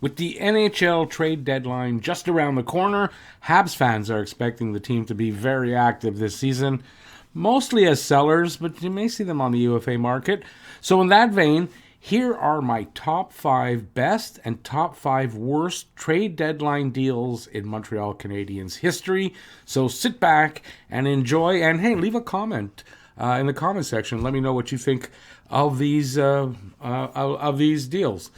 With the NHL trade deadline just around the corner, Habs fans are expecting the team to be very active this season, mostly as sellers, but you may see them on the UFA market. So, in that vein, here are my top 5 best and top 5 worst trade deadline deals in Montreal Canadiens history. So, sit back and enjoy, and hey, leave a comment in the comment section. Let me know what you think of these deals.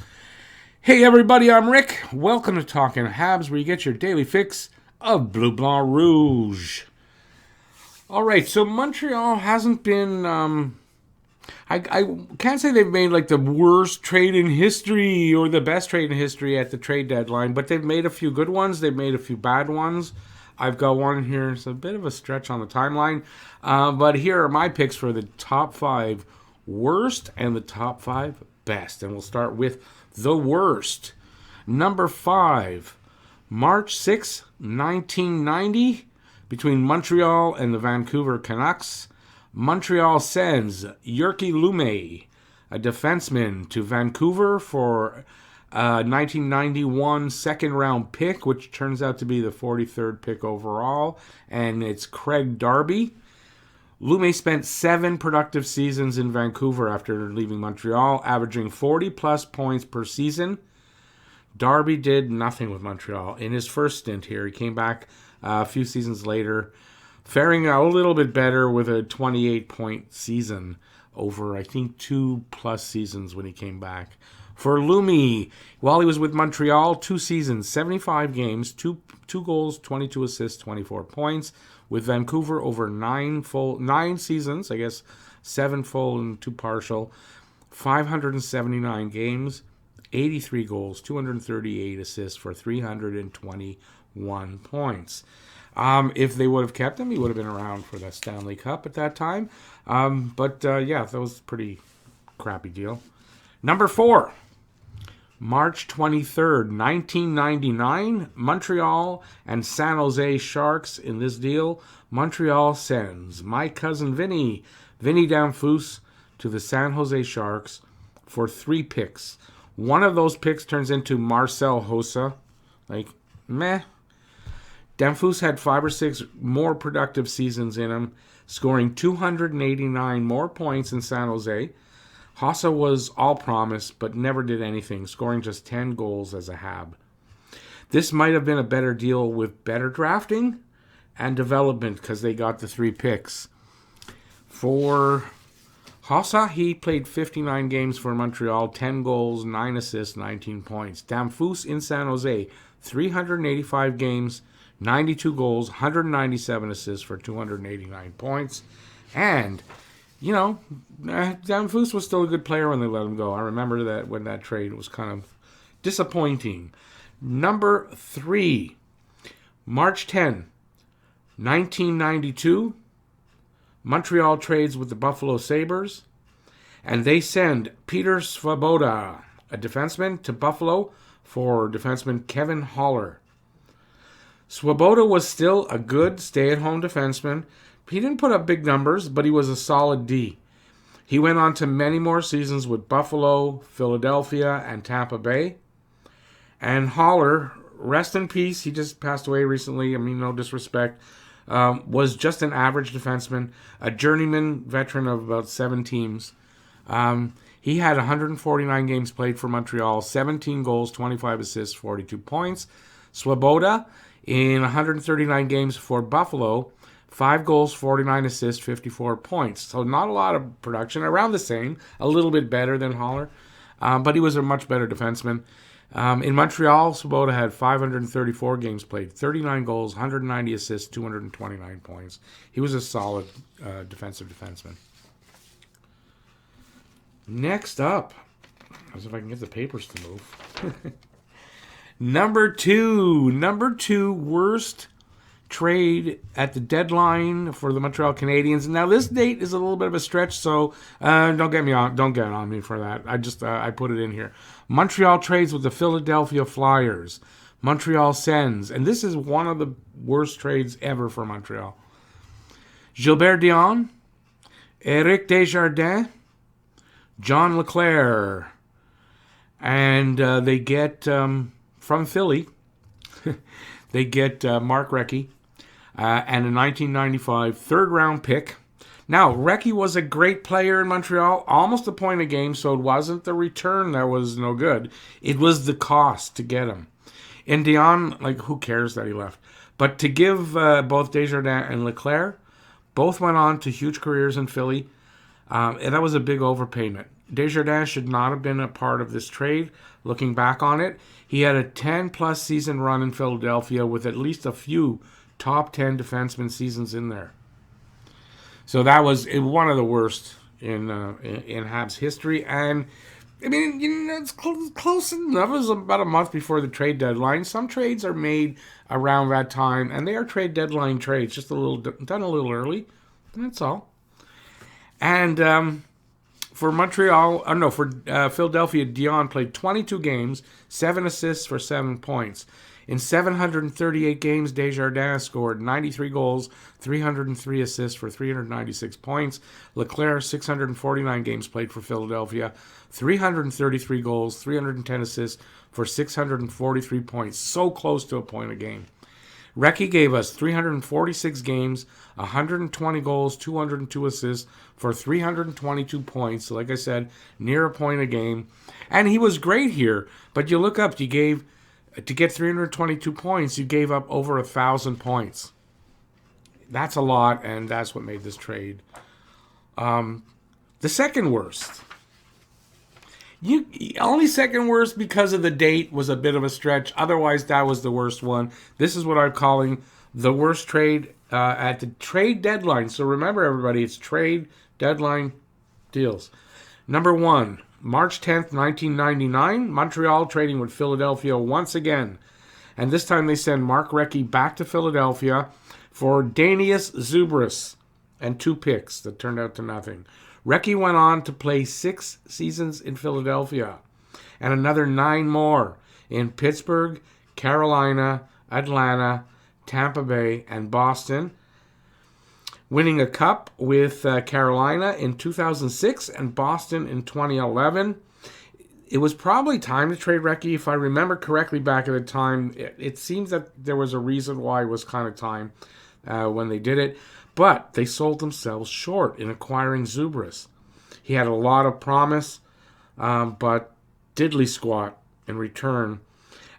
Hey everybody, I'm Rick. Welcome to Talking Habs, where you get your daily fix of Bleu Blanc Rouge. Alright, so Montreal hasn't been... I can't say they've made like the worst trade in history or the best trade in history at the trade deadline, but they've made a few good ones. They've made a few bad ones. I've got one here. It's a bit of a stretch on the timeline. But here are my picks for the top 5 worst and the top 5 best. And we'll start with the worst. Number 5, March 6, 1990, between Montreal and the Vancouver Canucks. Montreal sends Jyrki Lumme, a defenseman, to Vancouver for a 1991 second-round pick, which turns out to be the 43rd pick overall, and it's Craig Darby. Lumme spent 7 productive seasons in Vancouver after leaving Montreal, averaging 40-plus points per season. Darby did nothing with Montreal in his first stint here. He came back a few seasons later, faring a little bit better with a 28-point season over, I think, 2+ seasons when he came back. For Lumme, while he was with Montreal, 2 seasons, 75 games, 2 goals, 22 assists, 24 points. With Vancouver, over 9 seasons, I guess 7 full and 2 partial, 579 games, 83 goals, 238 assists for 321 points. If they would have kept him, he would have been around for the Stanley Cup at that time. But that was a pretty crappy deal. Number 4, March 23rd, 1999, Montreal and San Jose Sharks in this deal. Montreal sends my cousin Vinny Damphousse, to the San Jose Sharks for 3 picks. One of those picks turns into Marcel Hossa. Meh. Damphousse had 5 or 6 more productive seasons in him, scoring 289 more points in San Jose. Hossa was all promise, but never did anything, scoring just 10 goals as a Hab. This might have been a better deal with better drafting and development because they got the 3 picks. For Hossa, he played 59 games for Montreal, 10 goals, 9 assists, 19 points. Damphousse in San Jose, 385 games, 92 goals, 197 assists for 289 points. And Damphousse was still a good player when they let him go. I remember that when that trade was kind of disappointing. Number 3, March 10, 1992, Montreal trades with the Buffalo Sabres, and they send Peter Svoboda, a defenseman, to Buffalo for defenseman Kevin Haller. Swoboda was still a good stay-at-home defenseman. He didn't put up big numbers, but he was a solid D. He went on to many more seasons with Buffalo, Philadelphia, and Tampa Bay. And Haller, rest in peace, he just passed away recently, no disrespect, was just an average defenseman, a journeyman veteran of about 7 teams. He had 149 games played for Montreal, 17 goals, 25 assists, 42 points. Swoboda, in 139 games for Buffalo, 5 goals, 49 assists, 54 points. So not a lot of production, around the same, a little bit better than Haller, but he was a much better defenseman. In Montreal, Swoboda had 534 games played, 39 goals, 190 assists, 229 points. He was a solid defensive defenseman. Next up, as if I can get the papers to move. Number two worst trade at the deadline for the Montreal Canadiens. Now this date is a little bit of a stretch, so don't get on me for that. I put it in here. Montreal trades with the Philadelphia Flyers. Montreal sends, and this is one of the worst trades ever for Montreal. Gilbert Dion, Éric Desjardins, John Leclerc, And they get from Philly, they get Mark Recchi and a 1995 third round pick. Now, Recchi was a great player in Montreal, almost a point a game, so it wasn't the return that was no good. It was the cost to get him. And Dion, like, who cares that he left? But to give both Desjardins and Leclerc, both went on to huge careers in Philly, and that was a big overpayment. Desjardins should not have been a part of this trade. Looking back on it, he had a 10-plus season run in Philadelphia with at least a few top 10 defenseman seasons in there. So that was one of the worst in Habs history. And, I mean, it's close enough. It was about a month before the trade deadline. Some trades are made around that time, and they are trade deadline trades, just done a little early. That's all. And for Philadelphia, Dion played 22 games, 7 assists for 7 points. In 738 games, Desjardins scored 93 goals, 303 assists for 396 points. Leclerc, 649 games played for Philadelphia, 333 goals, 310 assists for 643 points. So close to a point a game. Recchi gave us 346 games, 120 goals, 202 assists for 322 points. So like I said, near a point a game. And he was great here. But you look up, to get 322 points, you gave up over 1,000 points. That's a lot, and that's what made this trade. The second worst. Only second worst because of the date was a bit of a stretch. Otherwise, that was the worst one. This is what I'm calling the worst trade at the trade deadline. So remember, everybody, it's trade deadline deals. Number 1, March 10th, 1999, Montreal trading with Philadelphia once again. And this time they send Mark Recchi back to Philadelphia for Danius Zubris and 2 picks that turned out to nothing. Recchi went on to play 6 seasons in Philadelphia and another 9 more in Pittsburgh, Carolina, Atlanta, Tampa Bay, and Boston, winning a cup with Carolina in 2006 and Boston in 2011. It was probably time to trade Recchi. If I remember correctly back at the time, it seems that there was a reason why it was kind of time when they did it. But they sold themselves short in acquiring Zubris. He had a lot of promise, but diddly squat in return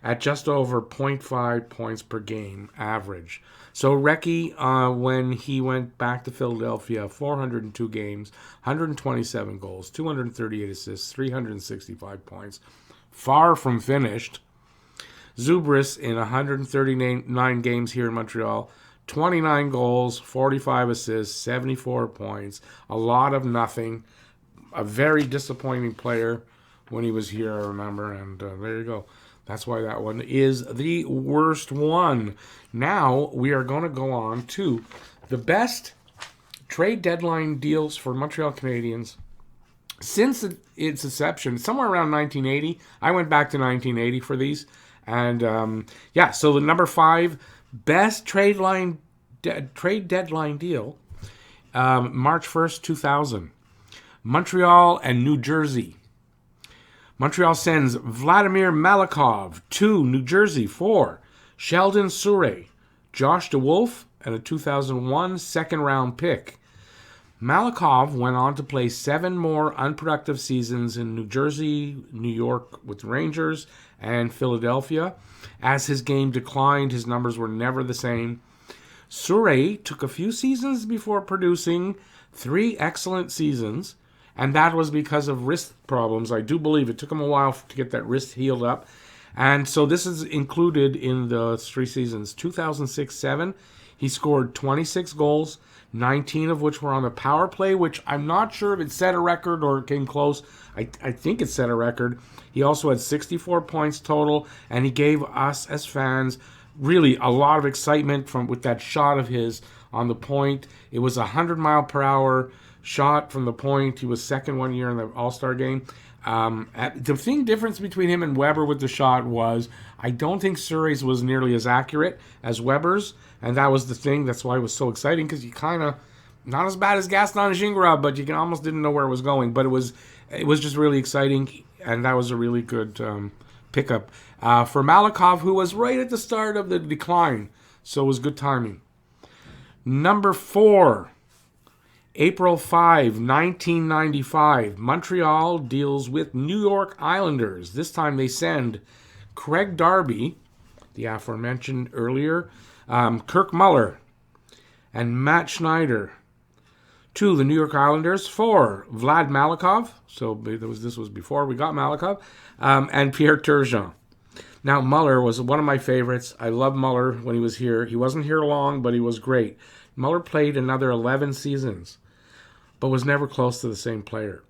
at just over 0.5 points per game average. So Recchi, when he went back to Philadelphia, 402 games, 127 goals, 238 assists, 365 points, far from finished. Zubris in 139 games here in Montreal, 29 goals, 45 assists, 74 points, a lot of nothing. A very disappointing player when he was here, I remember, and there you go. That's why that one is the worst one. Now we are going to go on to the best trade deadline deals for Montreal Canadiens since its inception, somewhere around 1980. I went back to 1980 for these. And, so the number 5 best trade deadline deal, March 1st, 2000. Montreal and New Jersey. Montreal sends Vladimir Malakov to New Jersey for Sheldon Souray, Josh DeWolf, and a 2001 second-round pick. Malakov went on to play 7 more unproductive seasons in New Jersey, New York with the Rangers, and Philadelphia. As his game declined, his numbers were never the same. Souray took a few seasons before producing 3 excellent seasons, and that was because of wrist problems. I do believe it took him a while to get that wrist healed up. And so this is included in the 3 seasons. 2006-07, he scored 26 goals, 19 of which were on the power play, which I'm not sure if it set a record or it came close. I think it set a record. He also had 64 points total, and he gave us as fans really a lot of excitement with that shot of his on the point. It was a 100-mile-per-hour shot from the point. He was second one year in the All-Star game. The difference between him and Weber with the shot was I don't think Surrey's was nearly as accurate as Weber's, and that was the thing. That's why it was so exciting, because you kind of, not as bad as Gaston Gingras, but you almost didn't know where it was going. But it was just really exciting. and that was a really good pickup for Malikov, who was right at the start of the decline. So it was good timing. Number 4, April 5, 1995. Montreal deals with New York Islanders. This time they send Craig Darby, the aforementioned earlier, Kirk Muller, and Matt Schneider to the New York Islanders for Vlad Malikov. So this was before we got Malikov, and Pierre Turgeon. Now, Muller was one of my favorites. I loved Muller when he was here. He wasn't here long, but he was great. Muller played another 11 seasons, but was never close to the same player.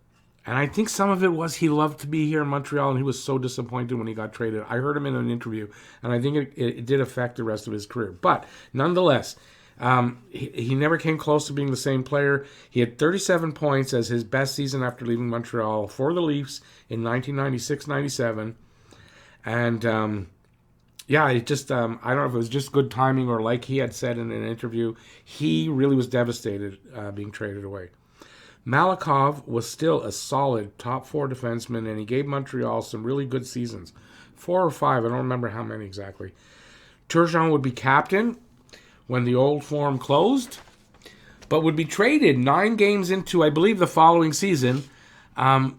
And I think some of it was he loved to be here in Montreal, and he was so disappointed when he got traded. I heard him in an interview, and I think it did affect the rest of his career. But nonetheless, he never came close to being the same player. He had 37 points as his best season after leaving Montreal for the Leafs in 1996-97. And it just, I don't know if it was just good timing or like he had said in an interview, he really was devastated being traded away. Malikov was still a solid top 4 defenseman, and he gave Montreal some really good seasons. 4 or 5, I don't remember how many exactly. Turgeon would be captain when the old form closed, but would be traded 9 games into, I believe, the following season. And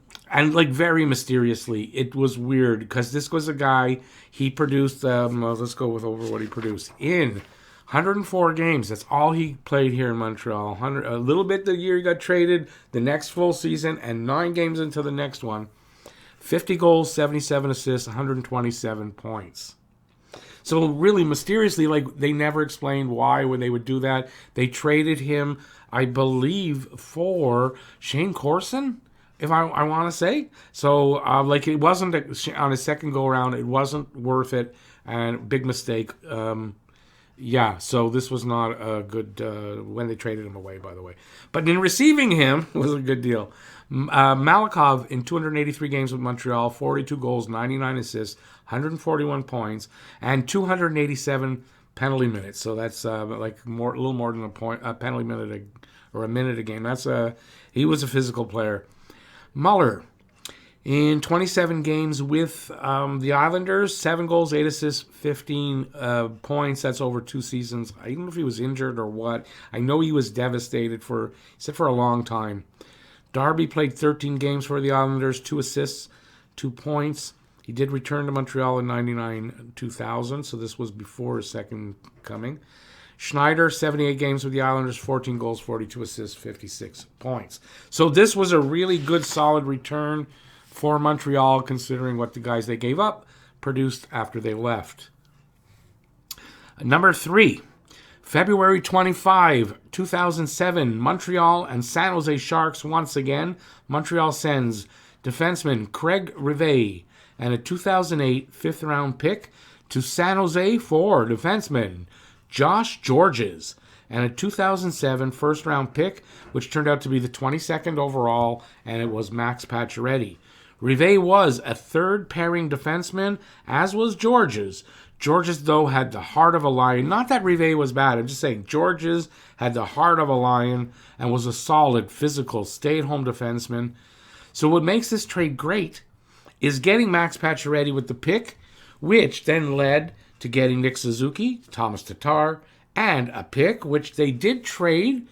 very mysteriously, it was weird because this was a guy, he produced, let's go with over what he produced. In 104 games, that's all he played here in Montreal. A little bit the year he got traded, the next full season, and 9 games into the next one. 50 goals, 77 assists, 127 points. So really mysteriously, they never explained why when they would do that. They traded him, I believe, for Shane Corson, if I want to say. So, it wasn't on his second go-around. It wasn't worth it, and big mistake. So this was not a good, when they traded him away, by the way. But in receiving him, it was a good deal. Malikov, in 283 games with Montreal, 42 goals, 99 assists, 141 points, and 287 penalty minutes. So that's a little more than a penalty minute or a minute a game. He was a physical player. Muller, in 27 games with the Islanders, 7 goals, 8 assists, 15 points. That's over 2 seasons. I don't know if he was injured or what. I know he was devastated for a long time. Darby played 13 games for the Islanders, 2 assists, 2 points. He did return to Montreal in 99-2000, so this was before his second coming. Schneider, 78 games with the Islanders, 14 goals, 42 assists, 56 points. So this was a really good, solid return for Montreal, considering what the guys they gave up produced after they left. Number 3, February 25, 2007, Montreal and San Jose Sharks once again. Montreal sends defenseman Craig Rivet and a 2008 fifth-round pick to San Jose for defenseman Josh Georges and a 2007 first-round pick, which turned out to be the 22nd overall, and it was Max Pacioretty. Rivet was a third-pairing defenseman, as was Georges. Georges, though, had the heart of a lion. Not that Rivet was bad. I'm just saying Georges had the heart of a lion and was a solid, physical, stay-at-home defenseman. So what makes this trade great is getting Max Pacioretty with the pick, which then led to getting Nick Suzuki, Thomas Tatar, and a pick, which they did trade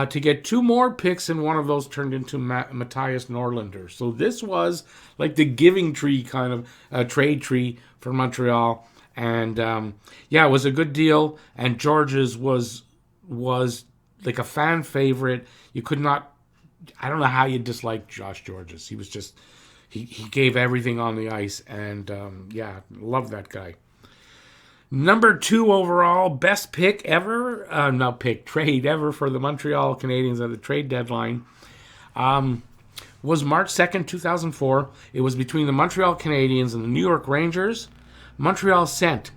to get 2 more picks, and one of those turned into Matthias Norlinder. So this was like the giving tree kind of trade tree for Montreal. And it was a good deal. And Georges was like a fan favorite. You could not, I don't know how you dislike Josh Georges. He was just, he gave everything on the ice. And love that guy. Number 2 overall, best pick ever, trade ever for the Montreal Canadiens at the trade deadline, was March 2nd, 2004. It was between the Montreal Canadiens and the New York Rangers. Montreal sent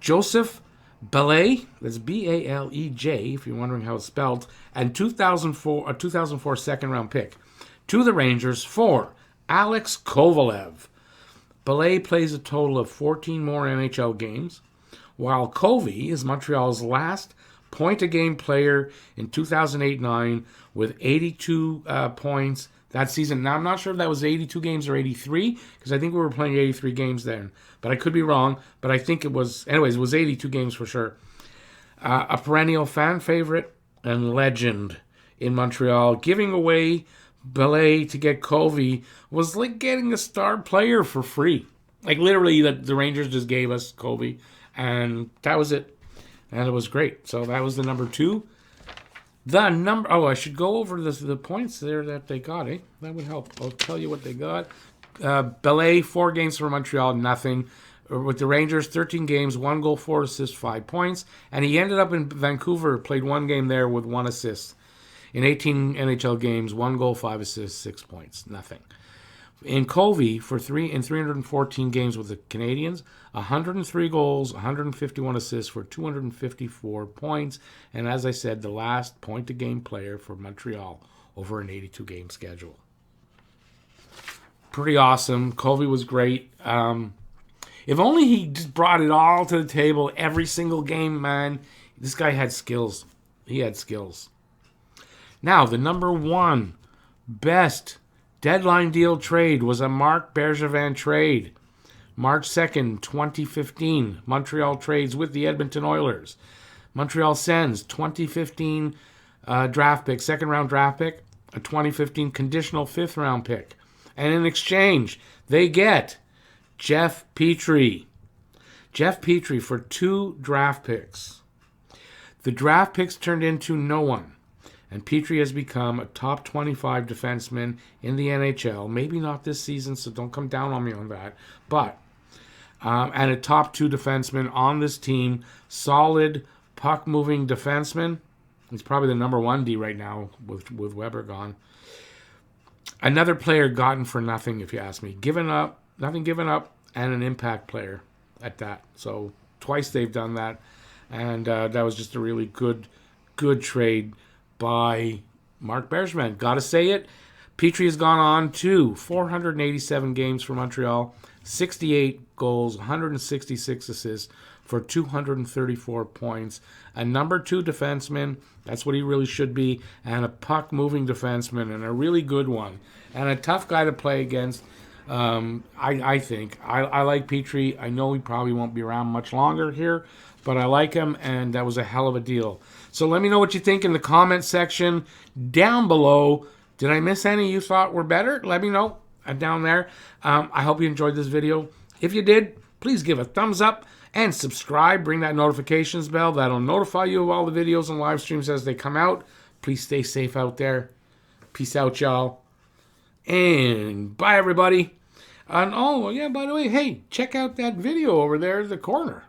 Joseph Ballet, that's Balej, if you're wondering how it's spelled, and a 2004 second-round pick to the Rangers for Alex Kovalev. Ballet plays a total of 14 more NHL games, while Covey is Montreal's last point-a-game player in 2008-9 with 82 points, that season. Now, I'm not sure if that was 82 games or 83, because I think we were playing 83 games then. But I could be wrong. But I think it was, anyways, it was 82 games for sure. A perennial fan favorite and legend in Montreal. Giving away Belay to get Covey was like getting a star player for free. Like literally, the Rangers just gave us Covey, and that was it. And it was great. So that was the number 2. I should go over the points there that they got, eh? That would help. I'll tell you what they got. Belay, 4 games for Montreal, nothing. With the Rangers, 13 games, 1 goal, 4 assists, 5 points. And he ended up in Vancouver, played 1 game there with 1 assist. In 18 NHL games, 1 goal, 5 assists, 6 points, nothing. In Covey, in 314 games with the Canadiens, 103 goals, 151 assists for 254 points. And as I said, the last point-a-game player for Montreal over an 82-game schedule. Pretty awesome. Covey was great. If only he just brought it all to the table every single game, man. This guy had skills. He had skills. Now, the number 1 best deadline deal trade was a Marc Bergevin trade. March 2nd, 2015. Montreal trades with the Edmonton Oilers. Montreal sends 2015 draft pick, second-round draft pick, a 2015 conditional fifth-round pick. And in exchange, they get Jeff Petrie. Jeff Petrie for 2 draft picks. The draft picks turned into no one. And Petrie has become a top 25 defenseman in the NHL. Maybe not this season, so don't come down on me on that. But, and a top 2 defenseman on this team. Solid, puck-moving defenseman. He's probably the number 1 D right now with Weber gone. Another player gotten for nothing, if you ask me. Nothing given up, and an impact player at that. So twice they've done that. And that was just a really good trade by Marc Bergevin. Gotta say it. Petrie has gone on to 487 games for Montreal, 68 goals, 166 assists for 234 points. A number 2 defenseman, that's what he really should be, and a puck-moving defenseman, and a really good one. And a tough guy to play against, I think. I like Petrie. I know he probably won't be around much longer here, but I like him, and that was a hell of a deal. So let me know what you think in the comment section down below. Did I miss any you thought were better? Let me know down there. I hope you enjoyed this video. If you did, please give a thumbs up and subscribe. Bring that notifications bell. That'll notify you of all the videos and live streams as they come out. Please stay safe out there. Peace out, y'all. And bye, everybody. And oh, yeah, by the way, hey, check out that video over there in the corner.